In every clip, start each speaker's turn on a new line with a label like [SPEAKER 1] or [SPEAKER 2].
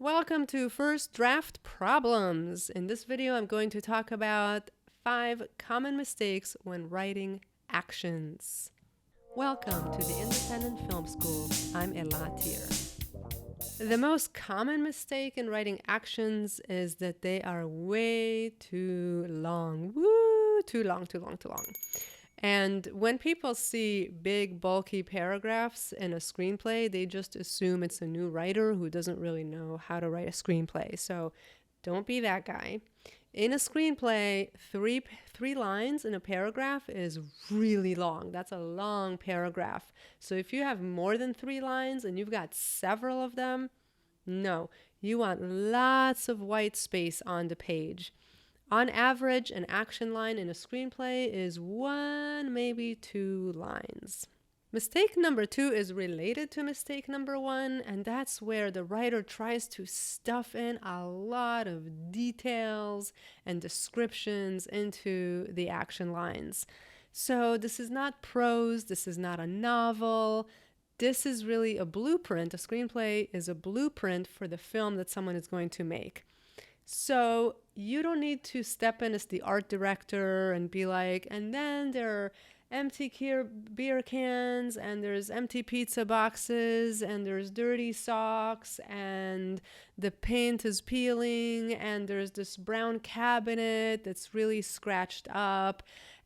[SPEAKER 1] Welcome to First Draft Problems. In this video, I'm going to talk about 5 common mistakes when writing actions. Welcome to the Independent Film School. I'm Thier. The most common mistake in writing actions is that they are way too long. Woo! Too long. And when people see big, bulky paragraphs in a screenplay, they just assume it's a new writer who doesn't really know how to write a screenplay. So don't be that guy. In a screenplay, three lines in a paragraph is really long. That's a long paragraph. So if you have more than 3 lines and you've got several of them, no, you want lots of white space on the page. On average, an action line in a screenplay is 1, maybe 2 lines. Mistake number 2 is related to mistake number 1, and that's where the writer tries to stuff in a lot of details and descriptions into the action lines. So this is not prose, this is not a novel. This is really a blueprint. A screenplay is a blueprint for the film that someone is going to make. So you don't need to step in as the art director and be like, and then there are empty beer cans, and there's empty pizza boxes, and there's dirty socks, and the paint is peeling, and there's this brown cabinet that's really scratched up,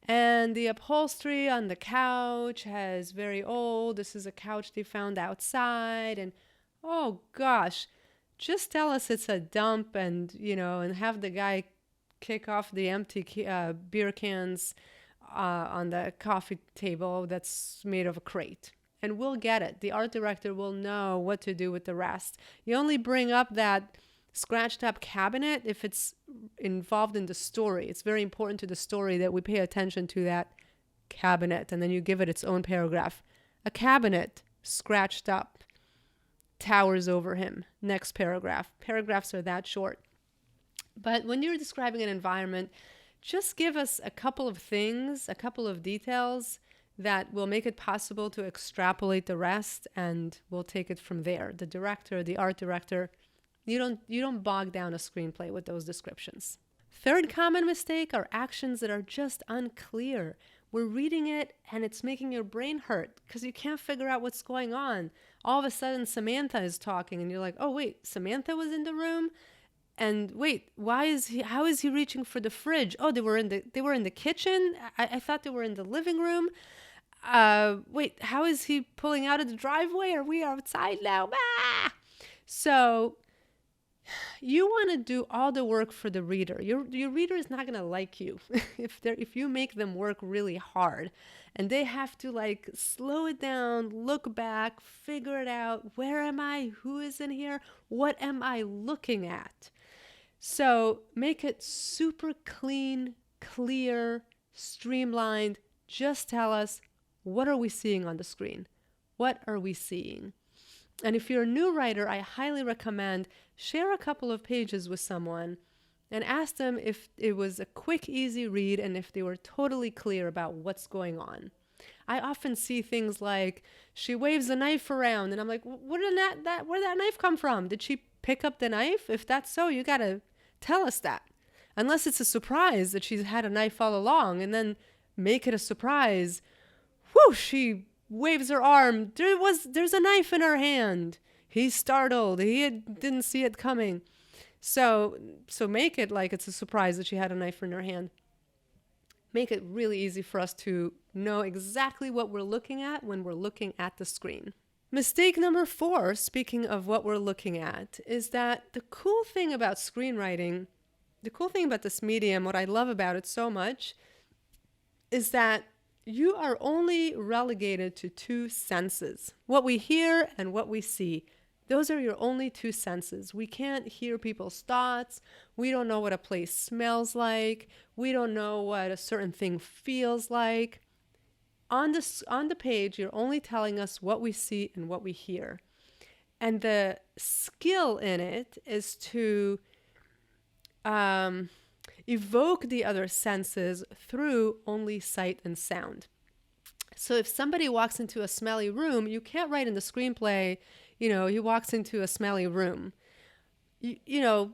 [SPEAKER 1] and the upholstery on the couch is very old. This is a couch they found outside, and oh gosh. Just tell us it's a dump and have the guy kick off the empty beer cans on the coffee table that's made of a crate. And we'll get it. The art director will know what to do with the rest. You only bring up that scratched up cabinet if it's involved in the story. It's very important to the story that we pay attention to that cabinet, and then you give it its own paragraph. A cabinet scratched up towers over him. Next paragraph. Paragraphs are that short. But when you're describing an environment, just give us a couple of things, a couple of details that will make it possible to extrapolate the rest, and we'll take it from there. The director, the art director, you don't bog down a screenplay with those descriptions. Third common mistake are actions that are just unclear. We're reading it and it's making your brain hurt because you can't figure out what's going on. All of a sudden Samantha is talking and you're like, oh wait, Samantha was in the room? And wait, how is he reaching for the fridge? Oh, they were in the kitchen? I thought they were in the living room. Wait, how is he pulling out of the driveway? Are we outside now? Ah! So you want to do all the work for the reader. Your reader is not going to like you if you make them work really hard, and they have to slow it down, look back, figure it out. Where am I? Who is in here? What am I looking at? So make it super clean, clear, streamlined. Just tell us, what are we seeing on the screen? What are we seeing? And if you're a new writer, I highly recommend share a couple of pages with someone and ask them if it was a quick, easy read and if they were totally clear about what's going on. I often see things like, she waves a knife around, and I'm like, where'd that knife come from? Did she pick up the knife? If that's so, you gotta tell us that. Unless it's a surprise that she's had a knife all along, and then make it a surprise. Whoo, she waves her arm. There's a knife in her hand. He's startled. He didn't see it coming. So make it like it's a surprise that she had a knife in her hand. Make it really easy for us to know exactly what we're looking at when we're looking at the screen. Mistake number 4, speaking of what we're looking at, is that the cool thing about screenwriting, the cool thing about this medium, what I love about it so much, is that you are only relegated to 2 senses. What we hear and what we see. Those are your only 2 senses. We can't hear people's thoughts. We don't know what a place smells like. We don't know what a certain thing feels like. On the page, you're only telling us what we see and what we hear. And the skill in it is to evoke the other senses through only sight and sound. So if somebody walks into a smelly room, you can't write in the screenplay, he walks into a smelly room. you know,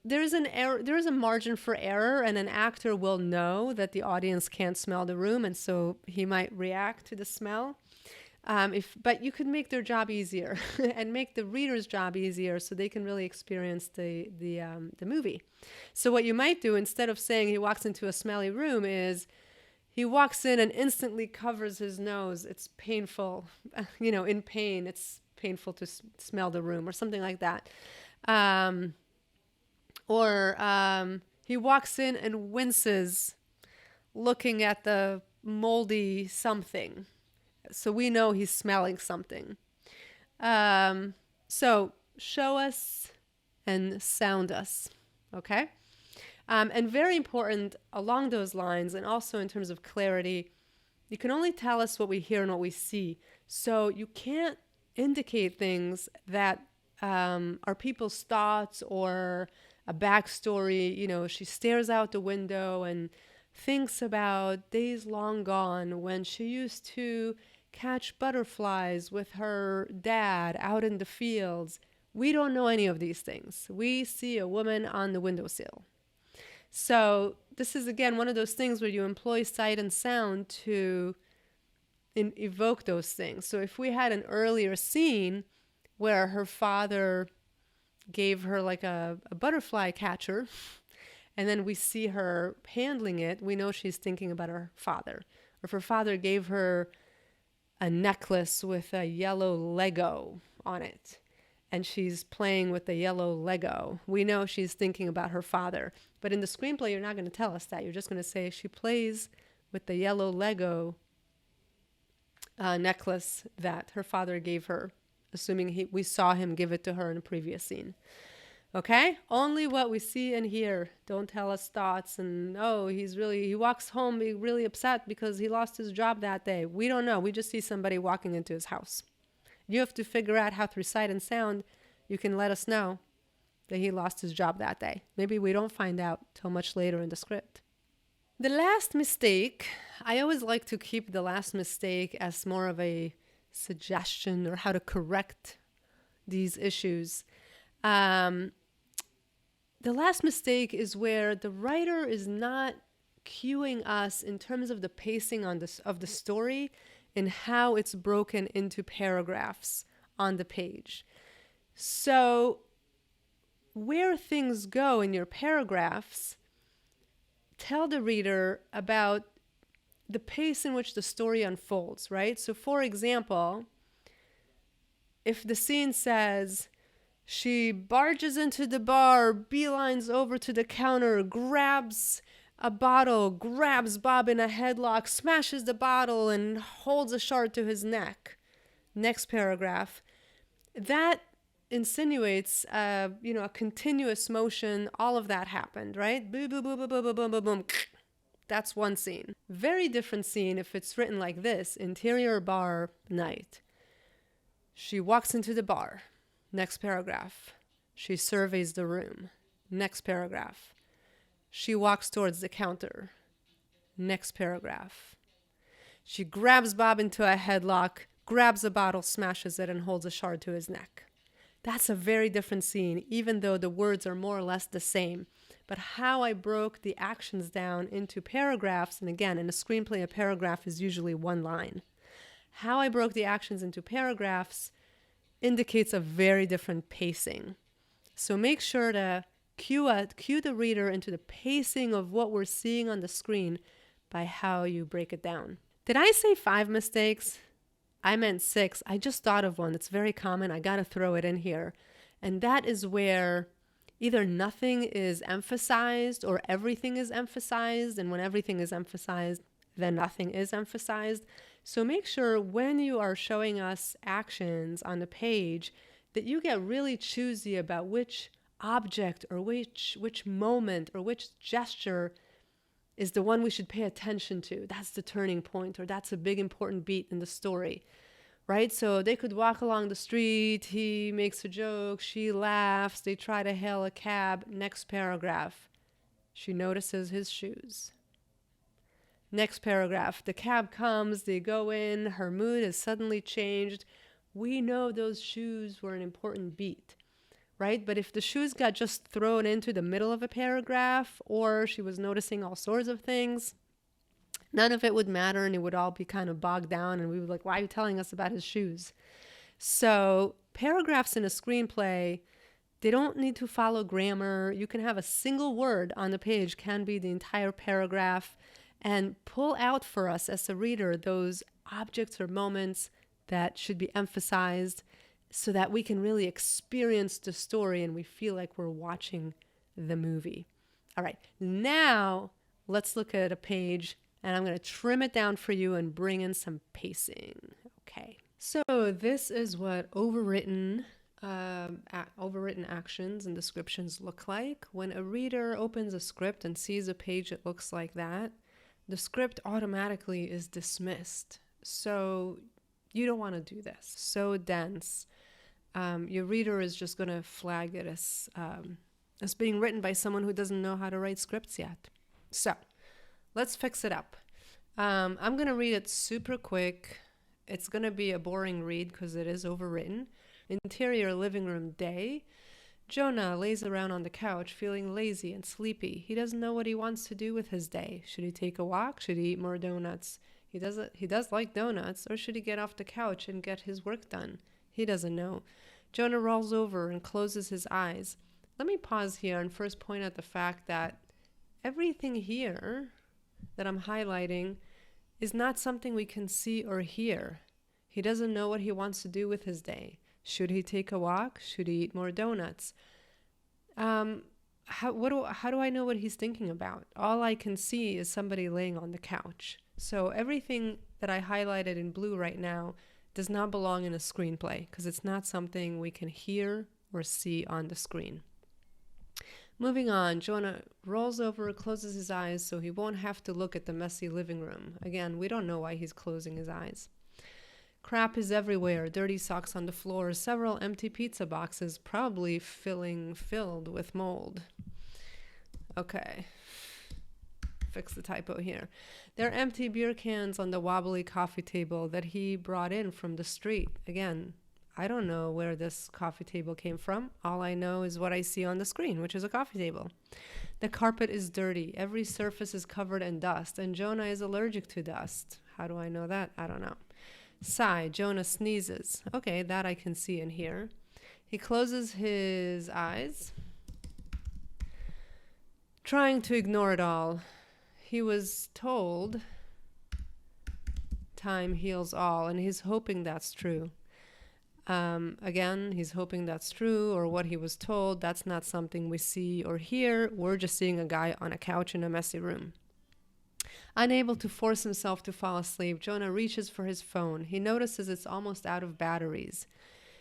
[SPEAKER 1] there is an error, there is a margin for error, and an actor will know that the audience can't smell the room, and so he might react to the smell. But you could make their job easier and make the reader's job easier, so they can really experience the movie. So what you might do, instead of saying he walks into a smelly room, is he walks in and instantly covers his nose. It's painful, in pain. It's painful to smell the room, or something like that. Or he walks in and winces looking at the moldy something. So we know he's smelling something. So show us and sound us, okay? And very important along those lines, and also in terms of clarity, you can only tell us what we hear and what we see. So you can't indicate things that are people's thoughts or a backstory. She stares out the window and thinks about days long gone when she used to catch butterflies with her dad out in the fields. We don't know any of these things. We see a woman on the windowsill. So this is, again, one of those things where you employ sight and sound to evoke those things. So if we had an earlier scene where her father gave her like a butterfly catcher, and then we see her handling it, we know she's thinking about her father. Or if her father gave her a necklace with a yellow Lego on it, and she's playing with the yellow Lego, we know she's thinking about her father. But in the screenplay, you're not going to tell us that. You're just going to say she plays with the yellow Lego necklace that her father gave her, assuming we saw him give it to her in a previous scene. Okay? Only what we see and hear. Don't tell us thoughts and, he walks home really upset because he lost his job that day. We don't know. We just see somebody walking into his house. You have to figure out how, through sight and sound, you can let us know that he lost his job that day. Maybe we don't find out till much later in the script. The last mistake, I always like to keep the last mistake as more of a suggestion or how to correct these issues. The last mistake is where the writer is not cueing us in terms of the pacing of the story and how it's broken into paragraphs on the page. So where things go in your paragraphs, tell the reader about the pace in which the story unfolds, right? So for example, if the scene says she barges into the bar, beelines over to the counter, grabs a bottle, grabs Bob in a headlock, smashes the bottle, and holds a shard to his neck. Next paragraph. That insinuates, a continuous motion. All of that happened, right? Boom, boom, boom, boom, boom, boom, boom, boom. That's one scene. Very different scene if it's written like this: interior bar night. She walks into the bar. Next paragraph. She surveys the room. Next paragraph. She walks towards the counter. Next paragraph. She grabs Bob into a headlock, grabs a bottle, smashes it, and holds a shard to his neck. That's a very different scene, even though the words are more or less the same. But how I broke the actions down into paragraphs, and again, in a screenplay, a paragraph is usually one line. How I broke the actions into paragraphs indicates a very different pacing. So make sure to cue the reader into the pacing of what we're seeing on the screen by how you break it down. Did I say 5 mistakes? I meant 6. I just thought of one that's very common. I got to throw it in here. And that is where either nothing is emphasized or everything is emphasized. And when everything is emphasized, then nothing is emphasized. So make sure when you are showing us actions on the page that you get really choosy about which object or which moment or which gesture is the one we should pay attention to. That's the turning point, or that's a big important beat in the story, right? So they could walk along the street, he makes a joke, she laughs, they try to hail a cab. Next paragraph, she notices his shoes. Next paragraph, the cab comes, they go in, her mood has suddenly changed. We know those shoes were an important beat. right? But if the shoes got just thrown into the middle of a paragraph, or she was noticing all sorts of things, none of it would matter, and it would all be kind of bogged down, and we would be like, why are you telling us about his shoes? So paragraphs in a screenplay, they don't need to follow grammar. You can have a single word on the page, can be the entire paragraph, and pull out for us as a reader those objects or moments that should be emphasized so that we can really experience the story and we feel like we're watching the movie. All right, now let's look at a page, and I'm going to trim it down for you and bring in some pacing. Okay, so this is what overwritten actions and descriptions look like. When a reader opens a script and sees a page that looks like that, the script automatically is dismissed. So you don't want to do this. So dense. Your reader is just going to flag it as being written by someone who doesn't know how to write scripts yet. So let's fix it up. I'm going to read it super quick. It's going to be a boring read because it is overwritten. Interior living room day. Jonah lays around on the couch feeling lazy and sleepy. He doesn't know what he wants to do with his day. Should he take a walk? Should he eat more donuts? He does like donuts. Or should he get off the couch and get his work done? He doesn't know. Jonah rolls over and closes his eyes. Let me pause here and first point out the fact that everything here that I'm highlighting is not something we can see or hear. He doesn't know what he wants to do with his day. Should he take a walk? Should he eat more donuts? How do I know what he's thinking about? All I can see is somebody laying on the couch. So everything that I highlighted in blue right now does not belong in a screenplay because it's not something we can hear or see on the screen. Moving on, Jonah rolls over, closes his eyes so he won't have to look at the messy living room. Again, we don't know why he's closing his eyes. Crap is everywhere, dirty socks on the floor, several empty pizza boxes, probably filled with mold. Okay, fix the typo here. There are empty beer cans on the wobbly coffee table that he brought in from the street. Again, I don't know where this coffee table came from. All I know is what I see on the screen, which is a coffee table. The carpet is dirty. Every surface is covered in dust, and Jonah is allergic to dust. How do I know that? I don't know. Sigh. Jonah sneezes. Okay, that I can see and hear. He closes his eyes, trying to ignore it all. He was told time heals all, and he's hoping that's true. Again, he's hoping that's true, or what he was told. That's not something we see or hear. We're just seeing a guy on a couch in a messy room. Unable to force himself to fall asleep, Jonah reaches for his phone. He notices it's almost out of batteries.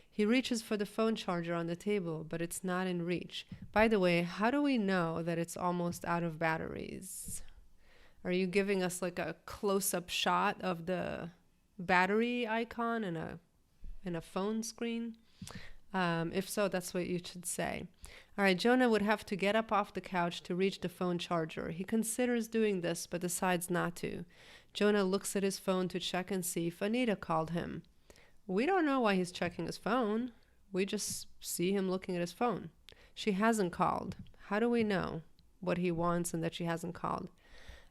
[SPEAKER 1] He reaches for the phone charger on the table, but it's not in reach. By the way, how do we know that it's almost out of batteries? Are you giving us like a close-up shot of the battery icon in a phone screen? If so, that's what you should say. All right, Jonah would have to get up off the couch to reach the phone charger. He considers doing this, but decides not to. Jonah looks at his phone to check and see if Anita called him. We don't know why he's checking his phone. We just see him looking at his phone. She hasn't called. How do we know what he wants and that she hasn't called?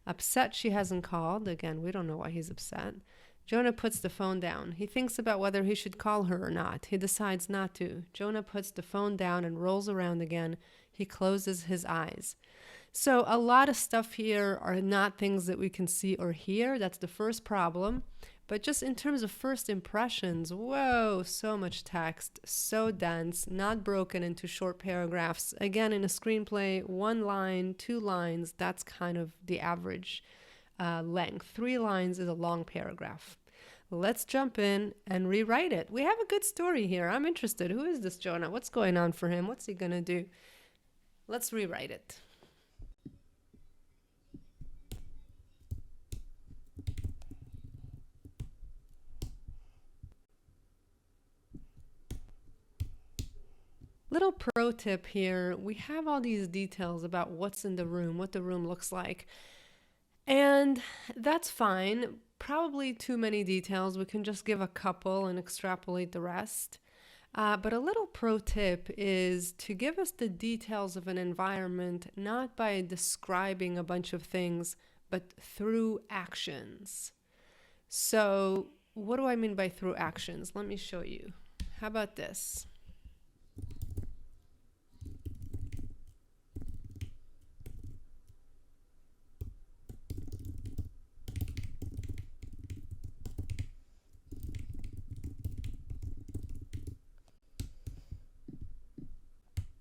[SPEAKER 1] Upset she hasn't called. Again, we don't know why he's upset. Jonah puts the phone down. He thinks about whether he should call her or not. He decides not to. Jonah puts the phone down and rolls around again. He closes his eyes. So a lot of stuff here are not things that we can see or hear. That's the first problem. But just in terms of first impressions, whoa, so much text, so dense, not broken into short paragraphs. Again, in a screenplay, 1 line, 2 lines, that's kind of the average length. 3 lines is a long paragraph. Let's jump in and rewrite it. We have a good story here. I'm interested. Who is this Jonah? What's going on for him? What's he going to do? Let's rewrite it. Little pro tip here. We have all these details about what's in the room, what the room looks like. And that's fine. Probably too many details. We can just give a couple and extrapolate the rest. But a little pro tip is to give us the details of an environment, not by describing a bunch of things, but through actions. So what do I mean by through actions? Let me show you. How about this?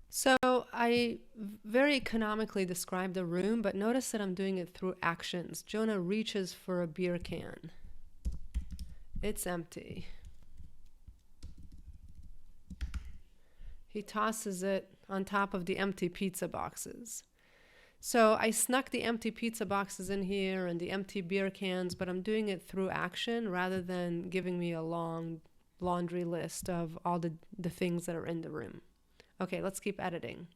[SPEAKER 1] So I very economically described the room, but notice that I'm doing it through actions. Jonah reaches for a beer can. It's empty. He tosses it on top of the empty pizza boxes. So I snuck the empty pizza boxes in here and the empty beer cans, but I'm doing it through action rather than giving me a long laundry list of all the things that are in the room. Okay, let's keep editing.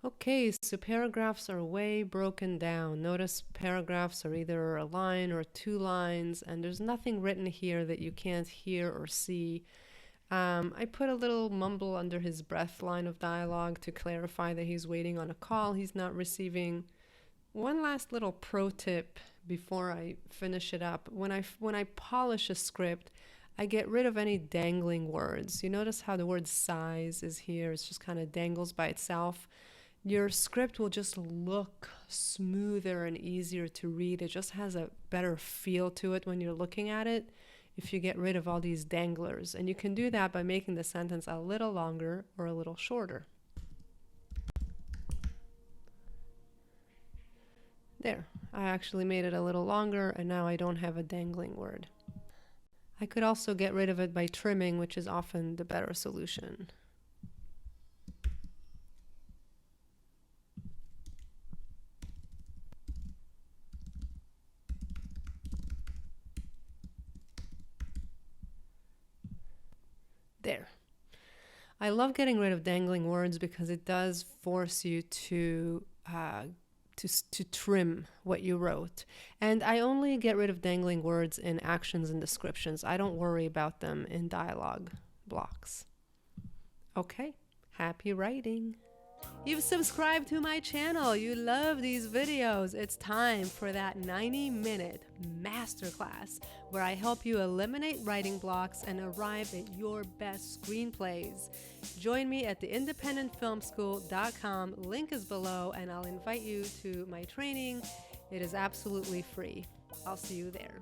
[SPEAKER 1] Okay, so paragraphs are way broken down. Notice paragraphs are either a line or two lines, and there's nothing written here that you can't hear or see. I put a little mumble under his breath line of dialogue to clarify that he's waiting on a call he's not receiving. One last little pro tip before I finish it up. When I polish a script, I get rid of any dangling words. You notice how the word size is here. It's just kind of dangles by itself. Your script will just look smoother and easier to read. It just has a better feel to it when you're looking at it if you get rid of all these danglers. And you can do that by making the sentence a little longer or a little shorter. There, I actually made it a little longer, and now I don't have a dangling word. I could also get rid of it by trimming, which is often the better solution. There. I love getting rid of dangling words because it does force you to trim what you wrote. And I only get rid of dangling words in actions and descriptions. I don't worry about them in dialogue blocks. Okay, happy writing. You've subscribed to my channel. You love these videos. It's time for that 90-minute masterclass where I help you eliminate writing blocks and arrive at your best screenplays. Join me at theindependentfilmschool.com. Link is below, and I'll invite you to my training. It is absolutely free. I'll see you there.